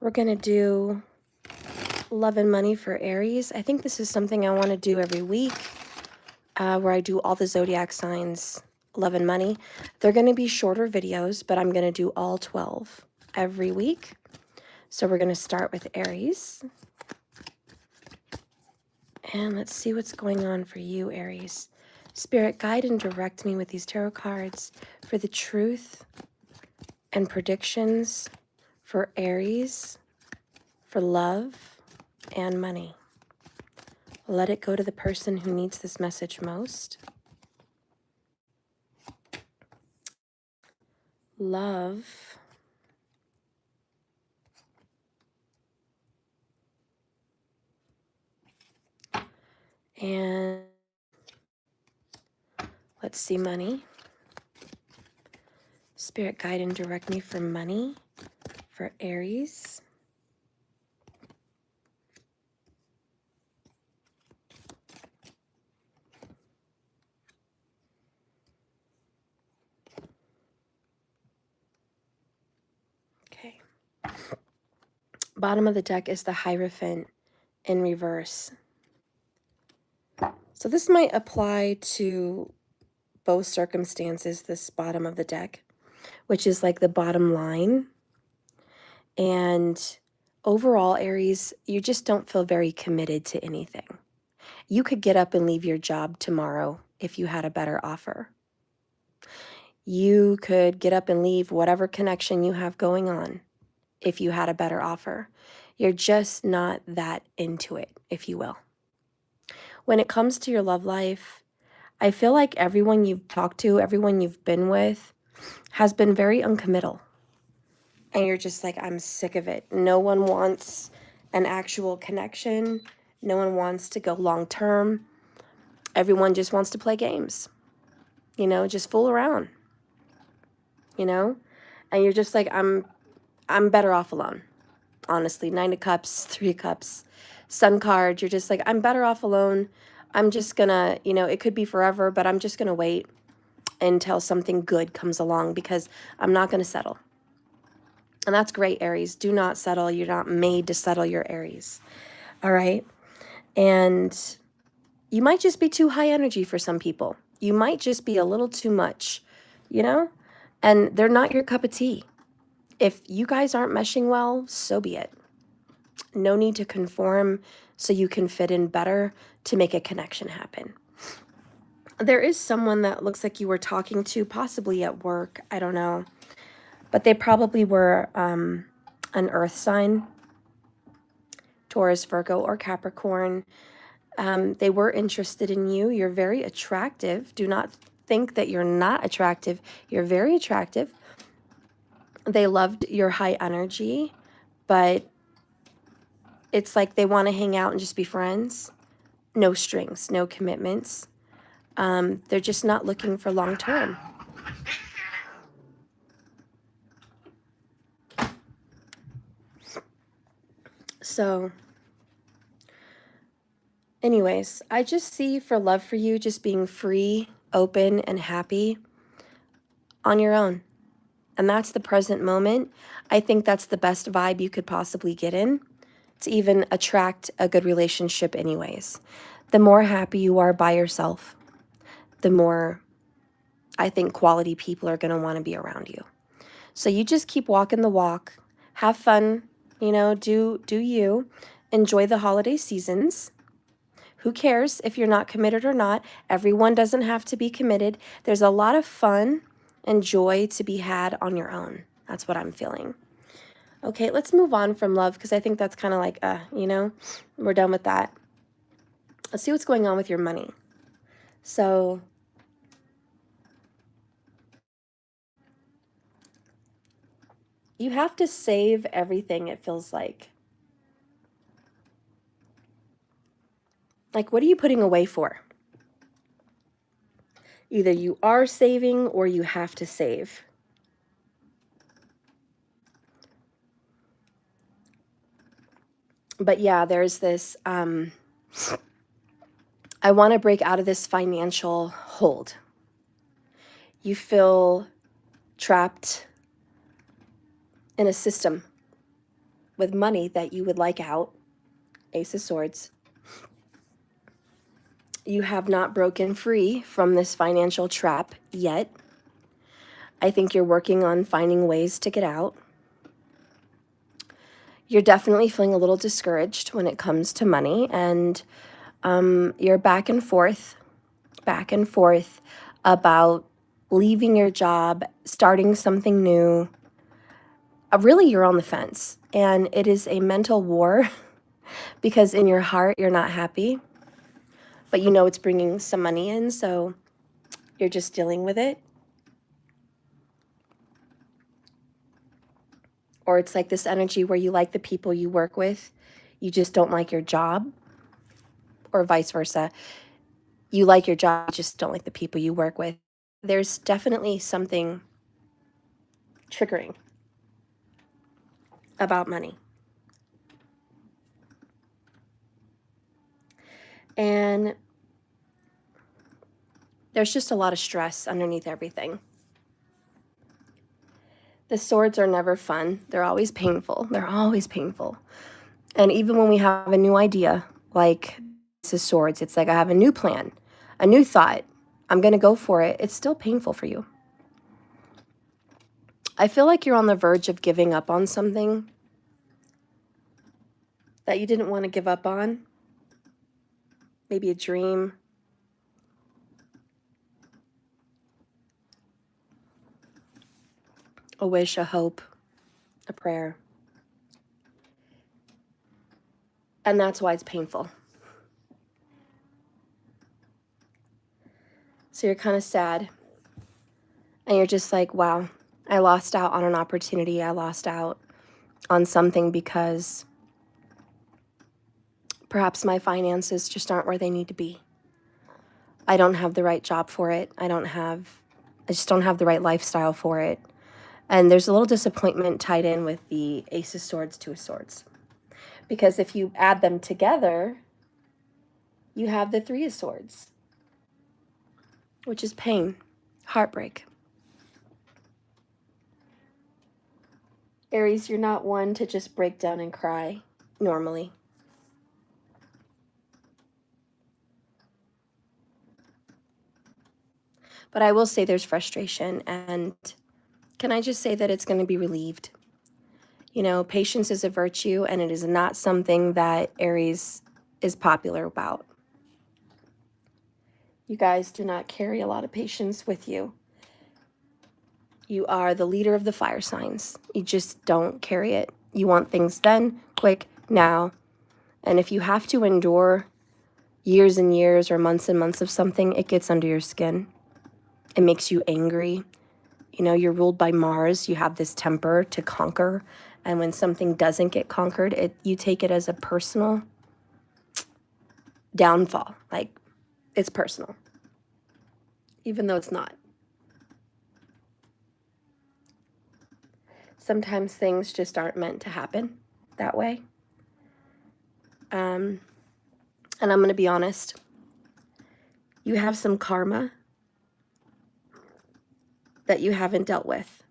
We're going to do love and money for Aries. I think this is something I want to do every week, where I do all the zodiac signs, love and money. They're going to be shorter videos, but I'm going to do all 12 every week. So we're going to start with Aries. And let's see what's going on for you, Aries. Spirit, guide and direct me with these tarot cards for the truth and predictions for Aries, for love and money. Let it go to the person who needs this message most. Love and let's see, money. Spirit, guide and direct me for money for Aries. Okay. Bottom of the deck is the Hierophant in reverse. So this might apply to both circumstances, this bottom of the deck, which is like the bottom line. And overall, Aries, you just don't feel very committed to anything. You could get up and leave your job tomorrow if you had a better offer. You could get up and leave whatever connection you have going on if you had a better offer. You're just not that into it, if you will. When it comes to your love life, I feel like everyone you've talked to, everyone you've been with, has been very uncommittal. And you're just like, I'm sick of it. No one wants an actual connection. No one wants to go long term. Everyone just wants to play games, you know, just fool around, you know? And you're just like, I'm better off alone. Honestly, 9 of Cups, 3 of Cups, Sun card, you're just like, I'm better off alone. I'm just gonna, you know, it could be forever, but I'm just gonna wait until something good comes along because I'm not gonna settle. And that's great, Aries. Do not settle. You're not made to settle, your Aries. All right? And you might just be too high energy for some people. You might just be a little too much, you know? And they're not your cup of tea. If you guys aren't meshing well, so be it. No need to conform so you can fit in better to make a connection happen. There is someone that looks like you were talking to, possibly at work, I don't know. But they probably were an earth sign, Taurus, Virgo, or Capricorn. They were interested in you. You're very attractive. Do not think that you're not attractive. You're very attractive. They loved your high energy, but it's like they want to hang out and just be friends. No strings, no commitments. They're just not looking for long term. So anyways, I just see for love for you just being free, open, and happy on your own. And that's the present moment. I think that's the best vibe you could possibly get in to even attract a good relationship anyways. The more happy you are by yourself, the more I think quality people are going to want to be around you. So you just keep walking the walk, have fun, you know, do you, enjoy the holiday seasons. Who cares if you're not committed or not? Everyone doesn't have to be committed. There's a lot of fun and joy to be had on your own. That's what I'm feeling. Okay, let's move on from love because I think that's kind of like, you know, we're done with that. Let's see what's going on with your money. So you have to save everything, it feels like. Like, what are you putting away for? Either you are saving or you have to save. But yeah, there's this, I want to break out of this financial hold. You feel trapped in a system with money that you would like out, Ace of Swords. You have not broken free from this financial trap yet. I think you're working on finding ways to get out. You're definitely feeling a little discouraged when it comes to money, and you're back and forth about leaving your job, starting something new. Really, you're on the fence, and it is a mental war because in your heart, you're not happy, but you know it's bringing some money in, so you're just dealing with it. Or it's like this energy where you like the people you work with, you just don't like your job, or vice versa. You like your job, you just don't like the people you work with. There's definitely something triggering about money. And there's just a lot of stress underneath everything. The swords are never fun. They're always painful. They're always painful. And even when we have a new idea, like this is swords, it's like I have a new plan, a new thought. I'm going to go for it. It's still painful for you. I feel like you're on the verge of giving up on something that you didn't want to give up on. Maybe a dream. A wish, a hope, a prayer. And that's why it's painful. So you're kind of sad. And you're just like, wow, I lost out on an opportunity. I lost out on something because perhaps my finances just aren't where they need to be. I don't have the right job for it. I just don't have the right lifestyle for it. And there's a little disappointment tied in with the Ace of Swords, Two of Swords. Because if you add them together, you have the Three of Swords, which is pain, heartbreak. Aries, you're not one to just break down and cry normally. But I will say there's frustration, and can I just say that it's going to be relieved? You know, patience is a virtue, and it is not something that Aries is popular about. You guys do not carry a lot of patience with you. You are the leader of the fire signs. You just don't carry it. You want things then, quick, now. And if you have to endure years and years or months and months of something, it gets under your skin. It makes you angry. You know, you're ruled by Mars. You have this temper to conquer. And when something doesn't get conquered, you take it as a personal downfall. Like, it's personal, even though it's not. Sometimes things just aren't meant to happen that way. And I'm going to be honest. You have some karma that you haven't dealt with.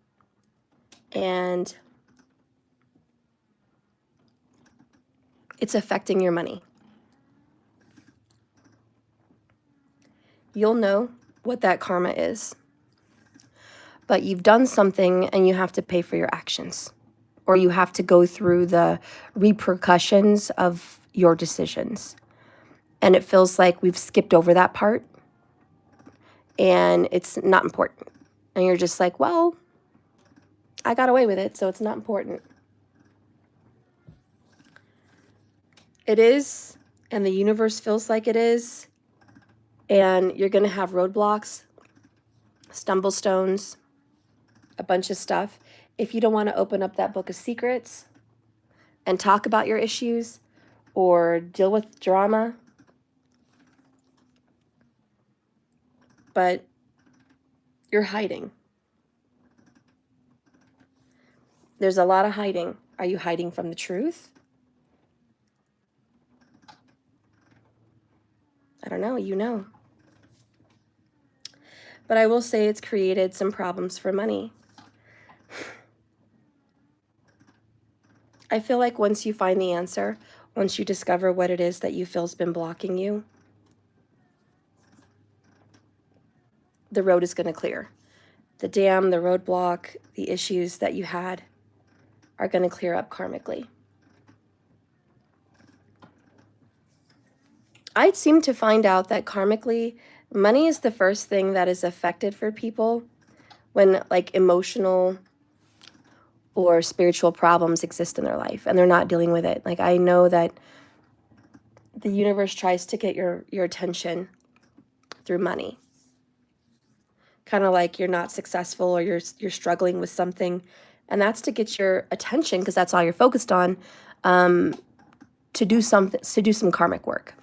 And it's affecting your money. You'll know what that karma is. But you've done something and you have to pay for your actions. Or you have to go through the repercussions of your decisions. And it feels like we've skipped over that part. And it's not important. And you're just like, well, I got away with it, so it's not important. It is, and the universe feels like it is. And you're going to have roadblocks, stumble stones, a bunch of stuff. If you don't want to open up that book of secrets and talk about your issues or deal with drama, but you're hiding. There's a lot of hiding. Are you hiding from the truth? I don't know. You know. But I will say it's created some problems for money. I feel like once you find the answer, once you discover what it is that you feel's been blocking you, the road is going to clear. The dam, the roadblock, the issues that you had are going to clear up karmically. I seem to find out that karmically, money is the first thing that is affected for people when like emotional or spiritual problems exist in their life and they're not dealing with it. Like I know that the universe tries to get your attention through money. Kind of like you're not successful or you're struggling with something, and that's to get your attention because that's all you're focused on, to do some karmic work.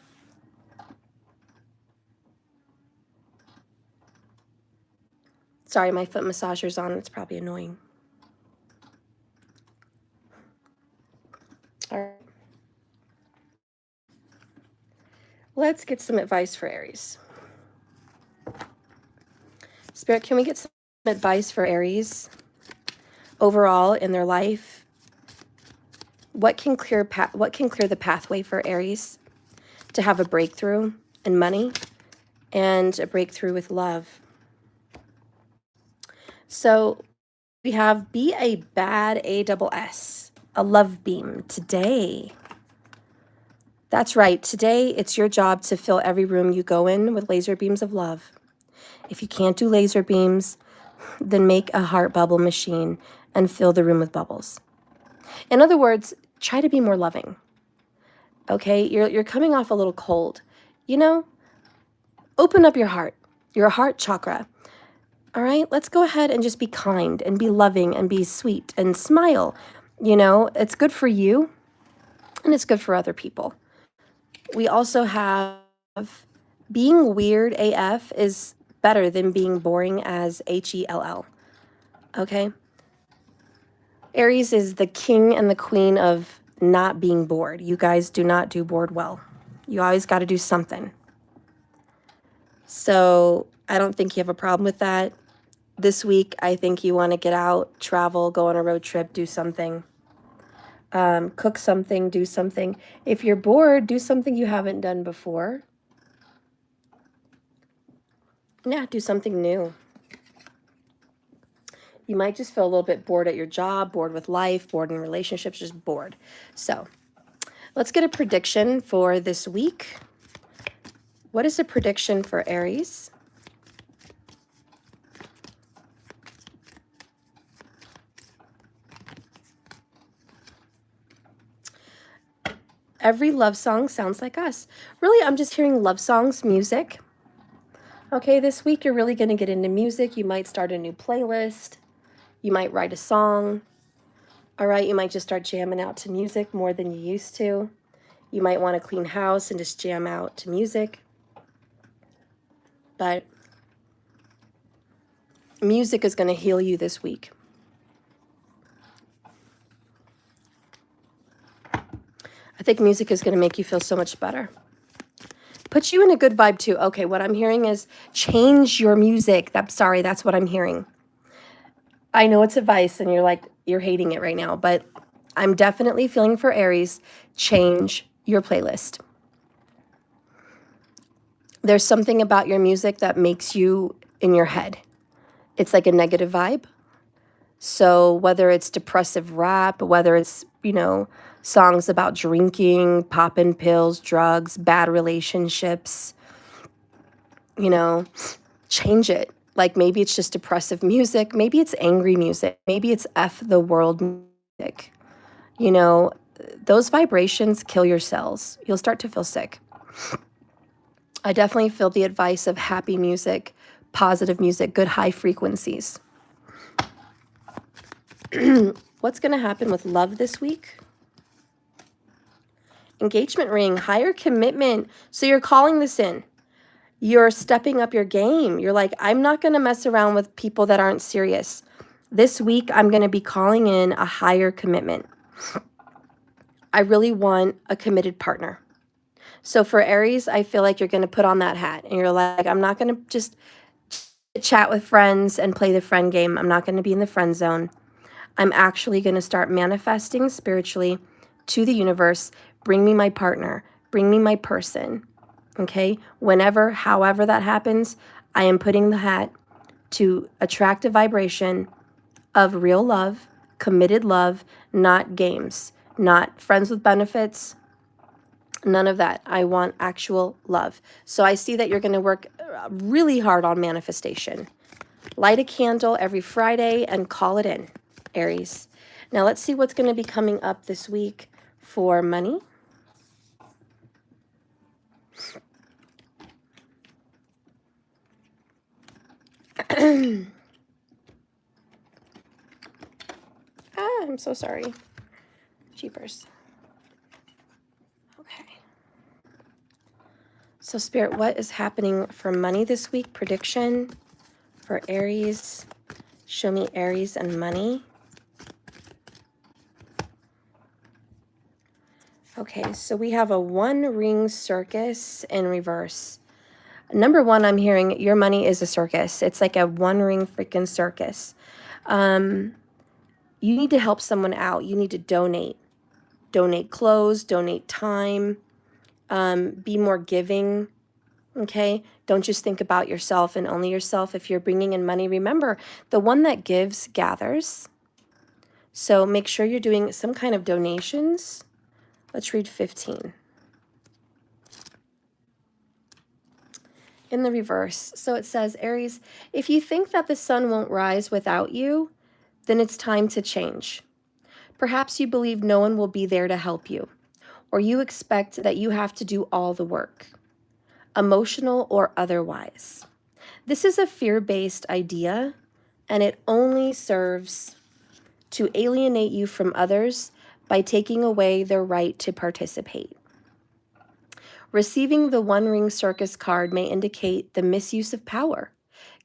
Sorry, my foot massager's on. It's probably annoying. All right. Let's get some advice for Aries. Spirit, can we get some advice for Aries overall in their life? What can clear the pathway for Aries to have a breakthrough in money and a breakthrough with love? So we have be a bad ASS, a love beam today. That's right. Today, it's your job to fill every room you go in with laser beams of love. If you can't do laser beams, then make a heart bubble machine and fill the room with bubbles. In other words, try to be more loving. Okay? You're coming off a little cold. You know, open up your heart chakra. All right? Let's go ahead and just be kind and be loving and be sweet and smile. You know, it's good for you and it's good for other people. We also have being weird AF is better than being boring as HELL. Okay? Aries is the king and the queen of not being bored. You guys do not do bored well. You always got to do something. So I don't think you have a problem with that. This week, I think you want to get out, travel, go on a road trip, do something. Cook something, do something. If you're bored, do something you haven't done before. Yeah, do something new. You might just feel a little bit bored at your job, bored with life, bored in relationships, just bored. So let's get a prediction for this week. What is a prediction for Aries? Every love song sounds like us. Really, I'm just hearing love songs, music. Okay, this week you're really going to get into music. You might start a new playlist. You might write a song. All right, you might just start jamming out to music more than you used to. You might want to clean house and just jam out to music. But music is going to heal you this week. I think music is going to make you feel so much better. Put you in a good vibe too. Okay, what I'm hearing is change your music. That's what I'm hearing. I know it's advice and you're hating it right now, but I'm definitely feeling for Aries, change your playlist. There's something about your music that makes you in your head. It's like a negative vibe. So whether it's depressive rap, whether it's, songs about drinking, popping pills, drugs, bad relationships, change it. Like maybe it's just depressive music. Maybe it's angry music. Maybe it's F the world music. Those vibrations kill your cells. You'll start to feel sick. I definitely feel the advice of happy music, positive music, good high frequencies. What's going to happen with love this week? Engagement ring, higher commitment. So you're calling this in. You're stepping up your game. You're like, I'm not going to mess around with people that aren't serious. This week, I'm going to be calling in a higher commitment. I really want a committed partner. So for Aries, I feel like you're going to put on that hat and you're like, I'm not going to just chat with friends and play the friend game. I'm not going to be in the friend zone. I'm actually going to start manifesting spiritually to the universe. Bring me my partner. Bring me my person. Okay? Whenever, however that happens, I am putting the hat to attract a vibration of real love, committed love, not games, not friends with benefits, none of that. I want actual love. So I see that you're going to work really hard on manifestation. Light a candle every Friday and call it in, Aries. Now let's see what's going to be coming up this week for money. I'm so sorry. Jeepers. Okay. So Spirit, what is happening for money this week? Prediction for Aries. Show me Aries and money. Okay, so we have a one-ring circus in reverse. Number one, I'm hearing your money is a circus. It's like a one-ring freaking circus. You need to help someone out. You need to donate. Donate clothes, donate time, be more giving, okay? Don't just think about yourself and only yourself. If you're bringing in money, remember, the one that gives gathers. So make sure you're doing some kind of donations. Let's read 15. In the reverse. So it says, Aries, if you think that the sun won't rise without you, then it's time to change. Perhaps you believe no one will be there to help you, or you expect that you have to do all the work, emotional or otherwise. This is a fear-based idea, and it only serves to alienate you from others by taking away their right to participate. Receiving the one-ring circus card may indicate the misuse of power.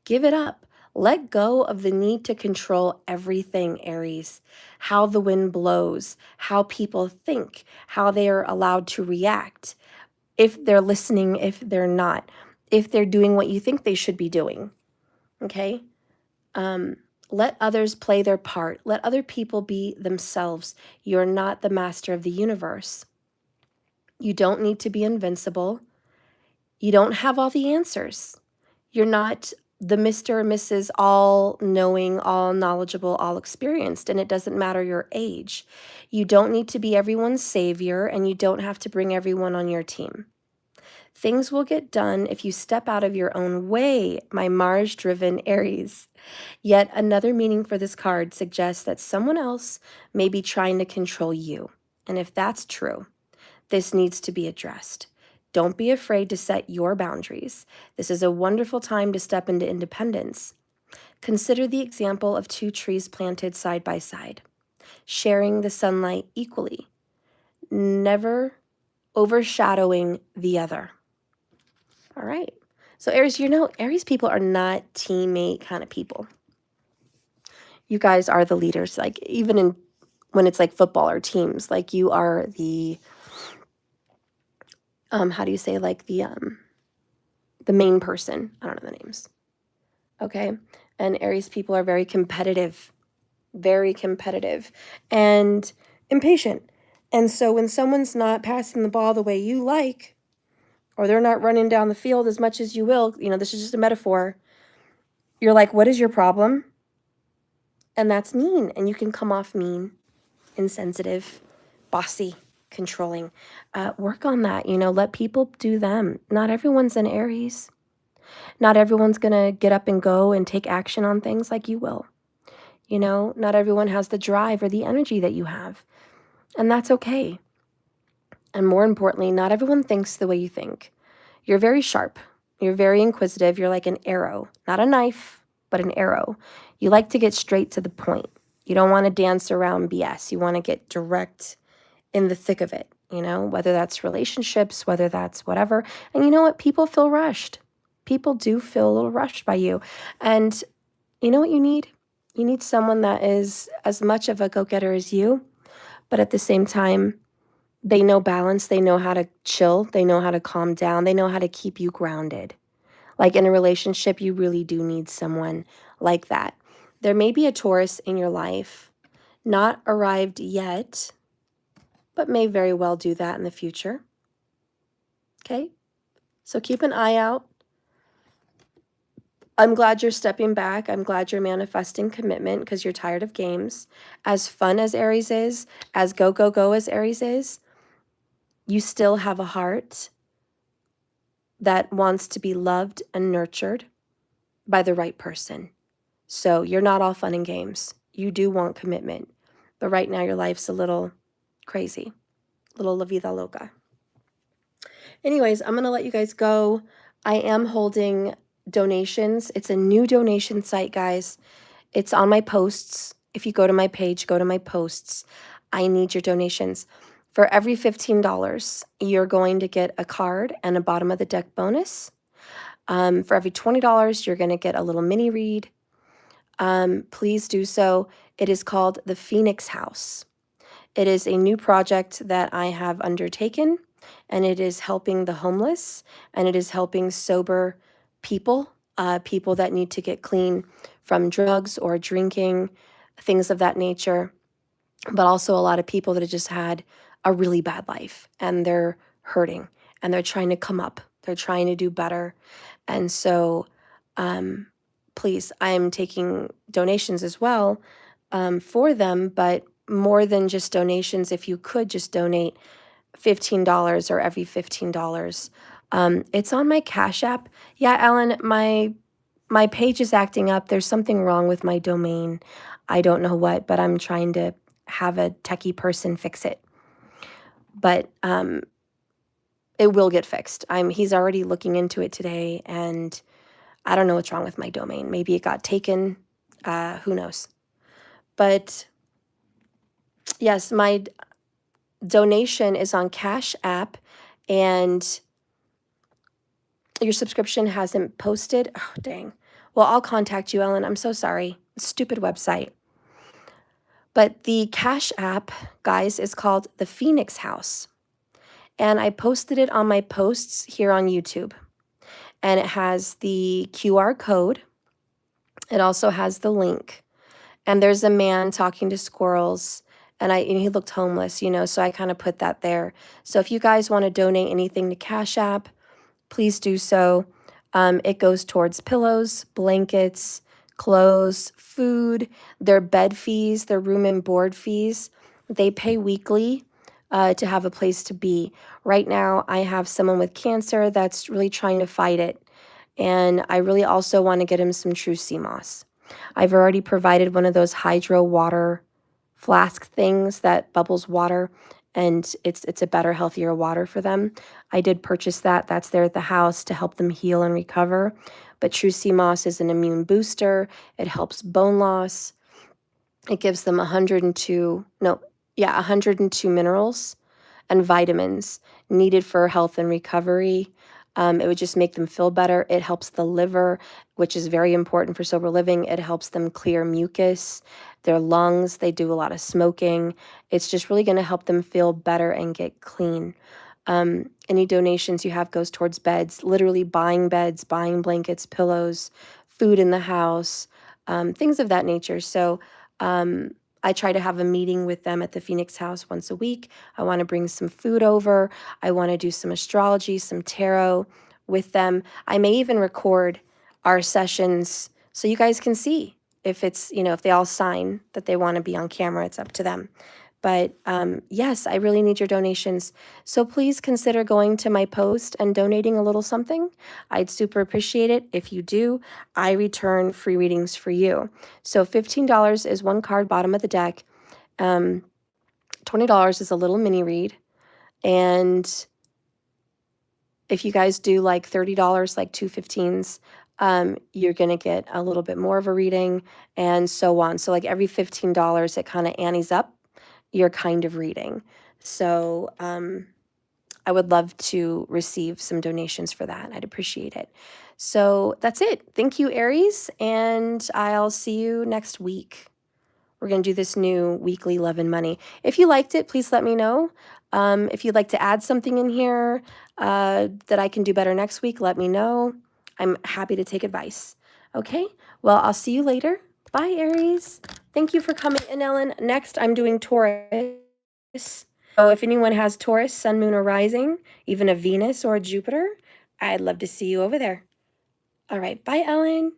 Give it up. Let go of the need to control everything, Aries. How the wind blows, how people think, how they are allowed to react, if they're listening, if they're not, if they're doing what you think they should be doing, okay? Let others play their part. Let other people be themselves. You're not the master of the universe. You don't need to be invincible. You don't have all the answers. You're not the Mr. or Mrs. all-knowing, all-knowledgeable, all-experienced, and it doesn't matter your age. You don't need to be everyone's savior, and you don't have to bring everyone on your team. Things will get done if you step out of your own way, my Mars-driven Aries. Yet another meaning for this card suggests that someone else may be trying to control you. And if that's true, this needs to be addressed. Don't be afraid to set your boundaries. This is a wonderful time to step into independence. Consider the example of two trees planted side by side, sharing the sunlight equally, never overshadowing the other. All right. So Aries, you know, Aries people are not teammate kind of people. You guys are the leaders, like even in when it's like football or teams, like you are the how do you say, like the main person. I don't know the names. Okay. And Aries people are very competitive and impatient. And so when someone's not passing the ball the way you like, or they're not running down the field as much as you will, you know, this is just a metaphor. You're like, what is your problem? And that's mean. And you can come off mean, insensitive, bossy, controlling. Work on that, you know, let people do them. Not everyone's an Aries. Not everyone's going to get up and go and take action on things like you will. You know, not everyone has the drive or the energy that you have. And that's okay. And more importantly, not everyone thinks the way you think. You're very sharp. You're very inquisitive. You're like an arrow, not a knife, but an arrow. You like to get straight to the point. You don't want to dance around BS. You want to get direct in the thick of it, you know, whether that's relationships, whether that's whatever. And you know what? People feel rushed. People do feel a little rushed by you. And you know what you need? You need someone that is as much of a go-getter as you, but at the same time, they know balance. They know how to chill. They know how to calm down. They know how to keep you grounded. Like in a relationship, you really do need someone like that. There may be a Taurus in your life Not arrived yet, but may very well do that in the future. Okay? So keep an eye out. I'm glad you're stepping back. I'm glad you're manifesting commitment because you're tired of games. As fun as Aries is, as go, go, go as Aries is, you still have a heart that wants to be loved and nurtured by the right person. So you're not all fun and games. You do want commitment. But right now your life's a little crazy, little la vida loca. Anyways, I'm going to let you guys go. I am holding donations. It's a new donation site, guys. It's on my posts. If you go to my page, go to my posts. I need your donations. For every $15, you're going to get a card and a bottom of the deck bonus. For every $20, you're going to get a little mini read. Please do so. It is called the Phoenix House. It is a new project that I have undertaken, and it is helping the homeless, and it is helping sober people, people that need to get clean from drugs or drinking, things of that nature, but also a lot of people that have just had a really bad life, and they're hurting, and they're trying to come up. They're trying to do better. And so, please, I'm taking donations as well for them, but more than just donations, if you could just donate $15 or every $15. It's on my Cash App. Yeah, Ellen, my page is acting up. There's something wrong with my domain. I don't know what, but I'm trying to have a techie person fix it. But it will get fixed. He's already looking into it today, and I don't know what's wrong with my domain. Maybe it got taken. Who knows? But yes, my donation is on Cash App, and your subscription hasn't posted. Oh, dang. Well, I'll contact you, Ellen. I'm so sorry. Stupid website. But the Cash App, guys, is called the Phoenix House. And I posted it on my posts here on YouTube. And it has the QR code. It also has the link. And there's a man talking to squirrels. And he looked homeless, so I kind of put that there. So if you guys want to donate anything to Cash App, please do so. It goes towards pillows, blankets, clothes, food, their bed fees, their room and board fees. They pay weekly to have a place to be. Right now, I have someone with cancer that's really trying to fight it. And I really also want to get him some true sea moss. I've already provided one of those hydro water flask things that bubbles water, and it's a better, healthier water for them. I did purchase that. That's there at the house to help them heal and recover. But True Sea Moss is an immune booster. It helps bone loss. It gives them 102 minerals and vitamins needed for health and recovery. It would just make them feel better. It helps the liver, which is very important for sober living. It helps them clear mucus, their lungs. They do a lot of smoking. It's just really going to help them feel better and get clean. Any donations you have goes towards beds, literally buying beds, buying blankets, pillows, food in the house, things of that nature. So I try to have a meeting with them at the Phoenix House once a week. I want to bring some food over. I want to do some astrology, some tarot with them. I may even record our sessions so you guys can see if it's, if they all sign that they want to be on camera. It's up to them. But yes, I really need your donations. So please consider going to my post and donating a little something. I'd super appreciate it. If you do, I return free readings for you. So $15 is one card, bottom of the deck. $20 is a little mini read. And if you guys do like $30, like two 15s, you're going to get a little bit more of a reading, and so on. So like every $15, it kind of annies up your kind of reading. So I would love to receive some donations for that. I'd appreciate it. So that's it. Thank you, Aries, and I'll see you next week. We're going to do this new weekly Love and Money. If you liked it, please let me know. If you'd like to add something in here that I can do better next week, let me know. I'm happy to take advice. Okay? Well, I'll see you later. Bye, Aries. Thank you for coming in, Ellen. Next, I'm doing Taurus. So if anyone has Taurus, Sun, Moon, or Rising, even a Venus or a Jupiter, I'd love to see you over there. All right, bye, Ellen.